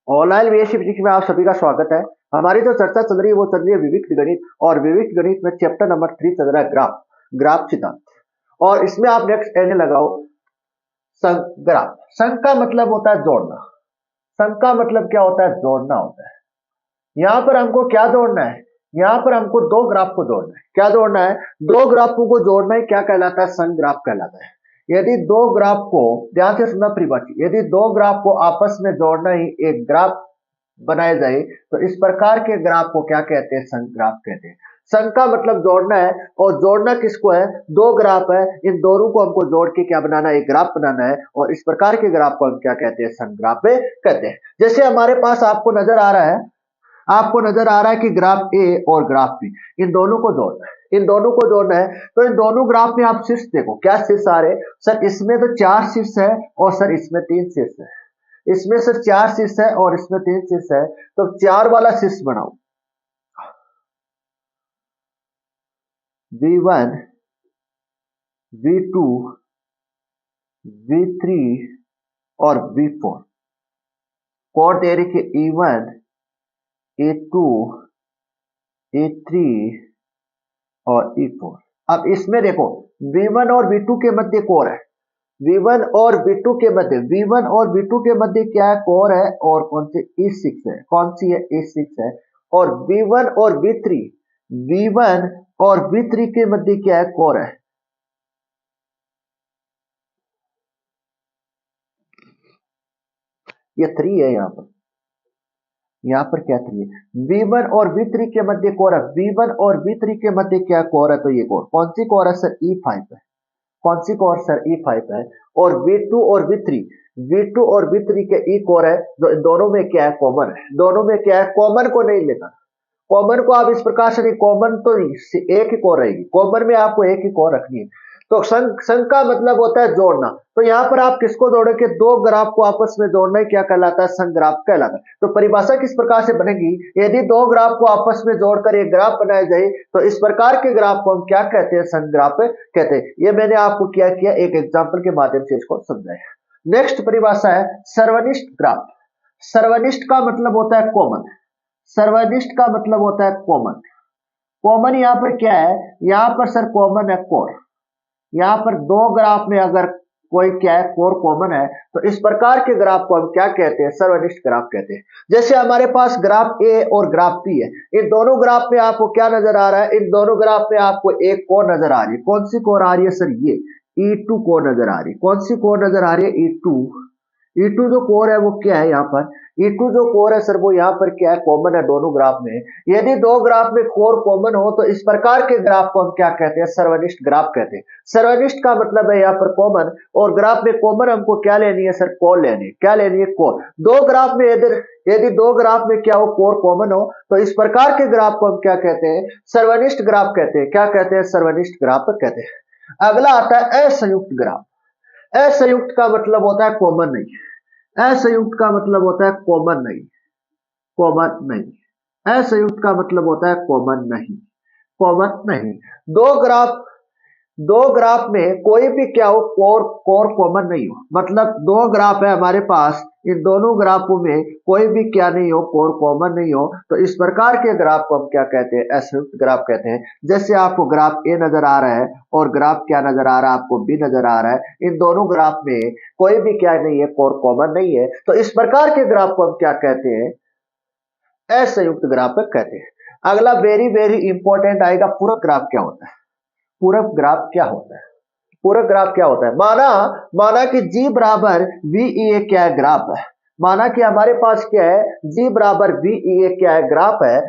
Online VSC physics में आप सभी का स्वागत है। हमारी जो चर्चा चल रही है वो चल रही है विविक्त गणित, और विविक्त गणित में चैप्टर नंबर 3 चल रहा है ग्राफ, ग्राफ सिद्धांत। और इसमें आप नेक्स्ट एन लगाओ ग्राफ। संघ का मतलब होता है जोड़ना। संघ का मतलब क्या होता है? जोड़ना होता है। यहाँ पर हमको क्या जोड़ना है? यहाँ पर हमको दो ग्राफ को जोड़ना है। क्या जोड़ना है? दो ग्राफों को जोड़ना है। क्या कहलाता है? संघ ग्राफ कहलाता है। यदि दो ग्राफ को, ध्यान से सुनना परिभाषा, यदि दो ग्राफ को आपस में जोड़ना ही एक ग्राफ बनाया जाए तो इस प्रकार के ग्राफ को क्या कहते हैं? संघ ग्राफ कहते हैं। संघ का मतलब जोड़ना है, और जोड़ना किसको है? दो ग्राफ है, इन दोनों को हमको जोड़ के क्या बनाना है? एक ग्राफ बनाना है, और इस प्रकार के ग्राफ को हम क्या कहते हैं? संघ ग्राफ कहते हैं। जैसे हमारे पास आपको नजर आ रहा है, आपको नजर आ रहा है कि ग्राफ ए और ग्राफ बी, इन दोनों को जोड़ना है। इन दोनों को जोड़ना है तो इन दोनों ग्राफ में आप शीर्ष देखो, क्या शीर्ष आ रहे? सर इसमें तो 4 शीर्ष है, और सर इसमें 3 शीर्ष है। इसमें सर 4 शीर्ष है और इसमें 3 शीर्ष है, तो 4 वाला शीर्ष बनाओ। V1, V2, V3 और V4। कोड दे रही है E1, E2, E3 और E4। अब इसमें देखो V1 और V2 के मध्य कोर है। V1 और V2 के मध्य, V1 और V2 के मध्य क्या है? कोर है। और कौन सी? E6 है। कौन सी है? E6 है। और V1 और V3, V1 और V3 के मध्य क्या है? कोर है। ये 3 है। यहाँ पर क्या 3 है? V1 और V3 के मध्य कोर है। V1 और V3 के मध्य क्या कोर है? तो ये कोर कौन सी कोर है? सर E5 है। कौन सी कोर? सर E5 है। और V2 और V3, V2 और V3 के ई कोर है, जो इन दोनों में क्या है? कॉमन है। दोनों में क्या है? कॉमन को नहीं लेना। कॉमन को आप इस प्रकार से नहीं, कॉमन तो एक ही कोर रहेगी, कॉमन में आपको एक ही कोर रखनी है। तो संघ का मतलब होता है जोड़ना। तो यहाँ पर आप किसको जोड़ोगे? दो ग्राफ को आपस में जोड़ना ही क्या कहलाता है? संघ ग्राफ कहलाता है। तो परिभाषा किस प्रकार से बनेगी? यदि दो ग्राफ को आपस में जोड़कर एक ग्राफ बनाया जाए तो इस प्रकार के ग्राफ को हम क्या कहते हैं? संघ ग्राफ कहते हैं। ये मैंने आपको क्या किया? एक एग्जाम्पल के माध्यम से इसको समझाया। नेक्स्ट परिभाषा है सर्वनिष्ठ ग्राफ। सर्वनिष्ठ का मतलब होता है कॉमन। सर्वनिष्ठ का मतलब होता है कॉमन। कॉमन यहाँ पर क्या है? यहाँ पर सर कॉमन है कोर। यहाँ पर दो ग्राफ में अगर कोई क्या है? कोर कॉमन है, तो इस प्रकार के ग्राफ को हम क्या कहते हैं? सर्वनिष्ठ ग्राफ कहते हैं। जैसे हमारे पास ग्राफ ए और ग्राफ बी है, इन दोनों ग्राफ में आपको क्या नजर आ रहा है? इन दोनों ग्राफ में आपको एक कोर नजर आ रही है। कौन सी कोर आ रही है? सर ये E2 कोर नजर आ रही है। कौन सी कोर नजर आ रही है? E2। E2 जो कोर है वो क्या है? यहाँ पर E2 जो कोर है सर वो यहाँ पर क्या है? कॉमन है दोनों ग्राफ में। यदि दो ग्राफ में कोर कॉमन हो तो इस प्रकार के ग्राफ को हम क्या कहते हैं? सर्वनिष्ठ ग्राफ कहते हैं। सर्वनिष्ठ का मतलब है यहाँ पर कॉमन, और ग्राफ में कॉमन हमको क्या लेनी है? सर कोर लेनी है। क्या लेनी है? कोर। दो ग्राफ में यदि दो ग्राफ में क्या हो? कोर कॉमन हो, तो इस प्रकार के ग्राफ को हम क्या कहते हैं? सर्वनिष्ठ ग्राफ कहते हैं। क्या कहते हैं? सर्वनिष्ठ ग्राफ कहते हैं। अगला आता है असंयुक्त ग्राफ। असंयुक्त का मतलब होता है कॉमन नहीं। असंयुक्त का मतलब होता है कॉमन नहीं। कॉमन नहीं। असंयुक्त का मतलब होता है कॉमन नहीं। कॉमन नहीं। दो ग्राफ दो ग्राफ में कोई भी क्या हो? कोर कॉमन नहीं हो। मतलब दो ग्राफ है हमारे पास, इन दोनों ग्राफों में कोई भी क्या नहीं हो? कोर कॉमन नहीं हो, तो इस प्रकार के ग्राफ को हम क्या कहते हैं? असंयुक्त ग्राफ कहते हैं। जैसे आपको ग्राफ ए नजर आ रहा है और ग्राफ क्या नजर आ रहा है? आपको बी नजर आ रहा है। इन दोनों ग्राफ में कोई भी क्या नहीं है? कोर कॉमन नहीं है, तो इस प्रकार के ग्राफ को हम क्या कहते हैं? असंयुक्त ग्राफ कहते हैं। अगला वेरी वेरी इंपॉर्टेंट आएगा, पूरक ग्राफ क्या होता है? पूरक ग्राफ क्या होता है? पूरक ग्राफ क्या होता है? माना कि G बराबर VE क्या है? ग्राफ है। माना कि हमारे पास क्या है? G बराबर VE क्या है? ग्राफ है।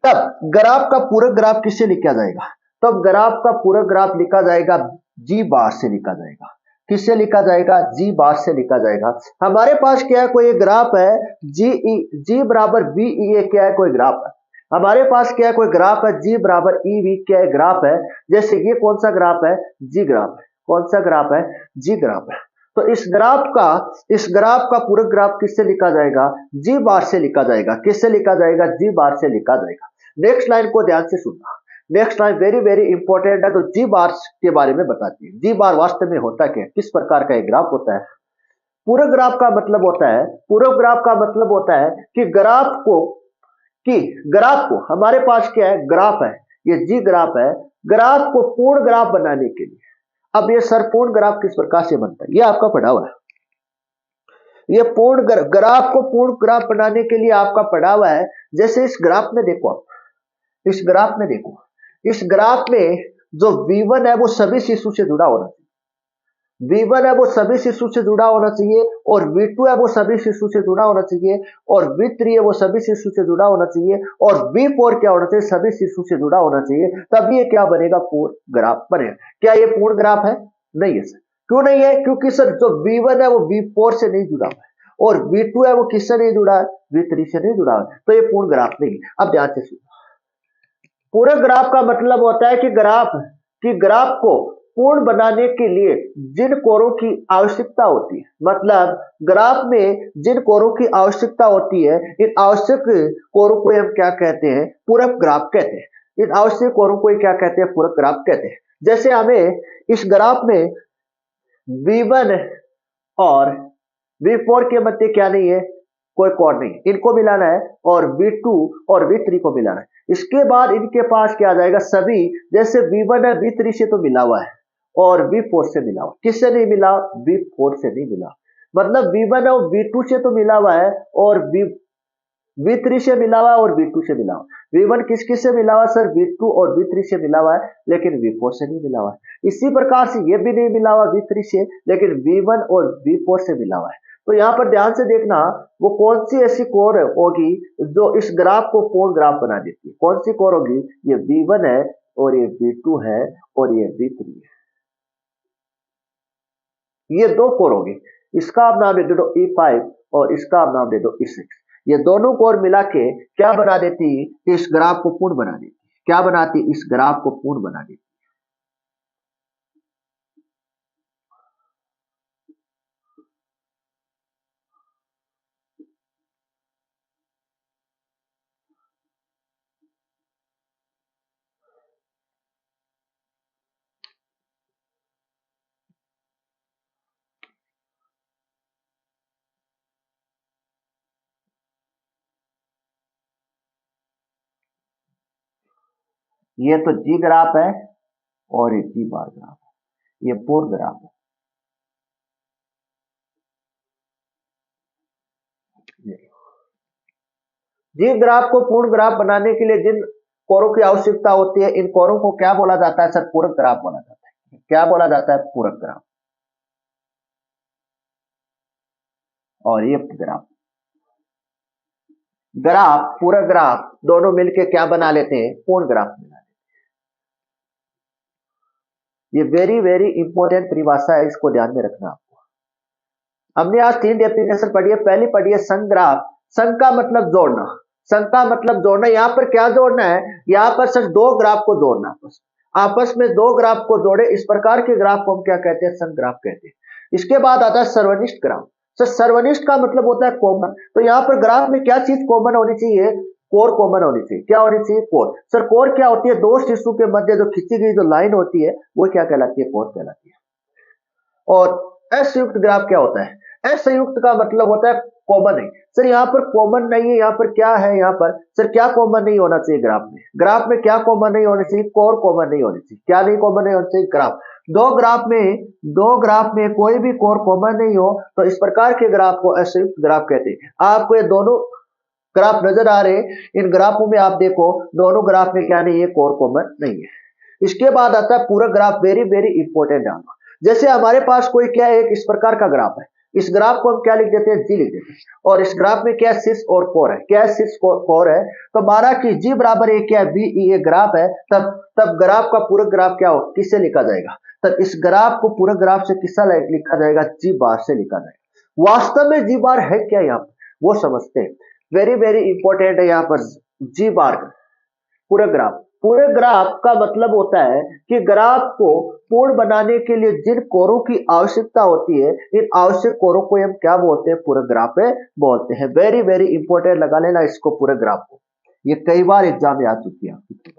तब ग्राफ का पूरक ग्राफ किससे लिखा जाएगा? तब ग्राफ का पूरक ग्राफ लिखा जाएगा G बार से लिखा जाएगा। किससे लिखा जाएगा? G बार से लिखा जाएगा। हमारे पास क्या है? कोई ग्राफ है G बराबर VE क्या है? कोई ग्राफ है। हमारे पास क्या है? कोई ग्राफ है G बराबर EV क्या है? ग्राफ है। जैसे ये कौन सा ग्राफ है? G ग्राफ है। कौन सा ग्राफ है? G ग्राफ है। तो इस ग्राफ का पूरक ग्राफ किससे लिखा जाएगा? G बार से लिखा जाएगा। किससे लिखा जाएगा? G बार से लिखा जाएगा। नेक्स्ट लाइन को ध्यान से सुनना। Next line very very important है, तो G बार के बारे में बताती है। G बार वास्तव में होता क्या है? किस प्रकार का एक ग्राफ होता है? पूरक ग्राफ का मतलब होता है, पूरक ग्राफ का मतलब होता है कि ग्राफ को हमारे पास क्या है, ग्राफ है, ये जी ग्राफ है, ग्राफ को पूर्ण ग्राफ बनाने के लिए, अब ये सर पूर्ण ग्राफ किस प्रकार से बनता है, ये आपका पढ़ा हुआ है। ये ग्राफ को पूर्ण ग्राफ बनाने के लिए आपका पढ़ा हुआ है। जैसे इस ग्राफ में देखो, आप इस ग्राफ में देखो, इस ग्राफ में जो V1 है वो सभी शिशु से जुड़ा होना चाहिए, V1 है वो सभी शिशु से जुड़ा होना चाहिए, और V2 है वो सभी शिशु से जुड़ा होना चाहिए, और V3 है वो सभी शिशु से जुड़ा होना चाहिए, और V4 क्या होना चाहिए, सभी शिशु से जुड़ा होना चाहिए, तब ये क्या बनेगा, पूर्ण ग्राफ बनेगा। क्या ये पूर्ण ग्राफ है? नहीं है सर। क्यों नहीं है? क्योंकि सर जो V1 है वो V4 से नहीं जुड़ा हुआ है, और V2 है वो किससे नहीं जुड़ा है, V3 से नहीं जुड़ा है, तो ये पूर्ण ग्राफ नहीं है। अब ध्यान से सुनो, पूर्ण ग्राफ का मतलब होता है कि ग्राफ को पूर्ण बनाने के लिए जिन कोरों की आवश्यकता होती है, मतलब ग्राफ में जिन कोरों की आवश्यकता होती है, इन आवश्यक कोरों को हम क्या कहते हैं, पूरक ग्राफ कहते हैं। इन आवश्यक कोरों को क्या कहते हैं, पूरक ग्राफ कहते हैं। जैसे हमें इस ग्राफ में V1 और V4 के मध्य क्या नहीं है, कोई कोण नहीं, इनको मिलाना है, और V2 और V3 को मिलाना है। इसके बाद इनके पास क्या आ जाएगा, सभी, जैसे V1 है V3 से तो मिला हुआ है, और V4 से मिला हुआ, किससे नहीं मिला, V4 से नहीं मिला, मतलब V1 और V2 से तो मिला हुआ है, और V3 से मिला हुआ है, और V2 से मिला हुआ है। V1 किस किस से मिला हुआ है सर, V2 और V3 से मिला हुआ है, लेकिन V4 से नहीं मिला हुआ है। इसी प्रकार से ये भी नहीं मिला हुआ V3 से, लेकिन V1 और V4 से मिला हुआ है। तो यहाँ पर ध्यान से देखना, वो कौन सी ऐसी कोर होगी जो इस ग्राफ को पूर्ण ग्राफ बना देती है, कौन सी कोर होगी, ये V1 है, और ये V2 है, और ये V3 है, ये दो कोर होगी। इसका आप नाम दे दो E5 और इसका आप नाम दे दो E6। ये दोनों कोर मिला के क्या बना देती, इस ग्राफ को पूर्ण बना देती, क्या बनाती, इस ग्राफ को पूर्ण बना देती। ये तो जी ग्राफ है, और ये जी बार ग्राफ है, ये पूर्ण ग्राफ है। जी ग्राफ को पूर्ण ग्राफ बनाने के लिए जिन कोरों की आवश्यकता होती है, इन कोरों को क्या बोला जाता है सर, पूरक ग्राफ बोला जाता है। क्या बोला जाता है, पूरक ग्राफ। और ये ग्राफ पूरक ग्राफ दोनों मिलके क्या बना लेते हैं, पूर्ण ग्राफ बना लेते हैं। ये वेरी वेरी इंपॉर्टेंट परिभाषा है, इसको ध्यान में रखना आपको। हमने आज 3 डेफिनेशन पढ़ी है। पहली पढ़ी है संग्राफ, संघ का मतलब जोड़ना, संघ का मतलब जोड़ना। यहाँ पर क्या जोड़ना है, यहाँ पर सिर्फ दो ग्राफ को जोड़ना, आपस में दो ग्राफ को जोड़े, इस प्रकार के ग्राफ को हम क्या कहते हैं, संघ ग्राफ कहते हैं। इसके बाद आता है सर्वनिष्ठ ग्राफ। सर सर्वनिष्ठ का मतलब होता है कॉमन। तो यहाँ पर ग्राफ में क्या चीज कॉमन होनी चाहिए, कोर कॉमन होनी चाहिए। क्या होनी चाहिए, कोर। सर कोर क्या होती है, दो शिशु के मध्य जो खींची गई जो लाइन होती है वो क्या कहलाती है, कोर कहलाती है। और असंयुक्त ग्राफ क्या होता है, असंयुक्त का मतलब होता है कॉमन है। सर यहाँ पर कॉमन नहीं है, यहाँ पर क्या है, यहाँ पर सर क्या कॉमन नहीं होना चाहिए ग्राफ में, ग्राफ में क्या कॉमन नहीं होना चाहिए, कोर कॉमन नहीं होनी चाहिए। क्या नहीं कॉमन नहीं होना चाहिए, ग्राफ। दो ग्राफ में कोई भी कोर कॉमन नहीं हो तो इस प्रकार के ग्राफ को असंयुक्त ग्राफ कहते हैं। आपको ये दोनों ग्राफ नजर आ रहे हैं, इन ग्राफों में आप देखो दोनों ग्राफ में क्या नहीं है, कोर कॉमन नहीं है। इसके बाद आता है पूरक ग्राफ, वेरी वेरी इंपॉर्टेंट है। जैसे हमारे पास कोई क्या है, एक इस प्रकार का ग्राफ है, इस ग्राफ को हम क्या लिख देते हैं, जी लिख देते हैं, और इस ग्राफ में क्या सिस और कोर है, क्या सिस कोर है। तो माना कि जी बराबर ए क्या है, बी ये ग्राफ है, तब ग्राफ का पूरक ग्राफ क्या हो, किससे लिखा जाएगा, तब इस ग्राफ को पूरक ग्राफ से किससे लिखा जाएगा, जी बार से लिखा जाएगा। वास्तव में जी बार है क्या, यहाँ पर वो समझते हैं, वेरी वेरी इंपॉर्टेंट है यहाँ पर जी बार पूरक ग्राफ। पूरे ग्राफ का मतलब होता है कि ग्राफ को पूर्ण बनाने के लिए जिन कोरों की आवश्यकता होती है, इन आवश्यक कोरों को हम क्या बोलते हैं, पूरक ग्राफ में बोलते हैं। वेरी वेरी इंपॉर्टेंट लगा लेना इसको, पूरक ग्राफ को। ये कई बार एग्जाम में आ चुकी है आपकी।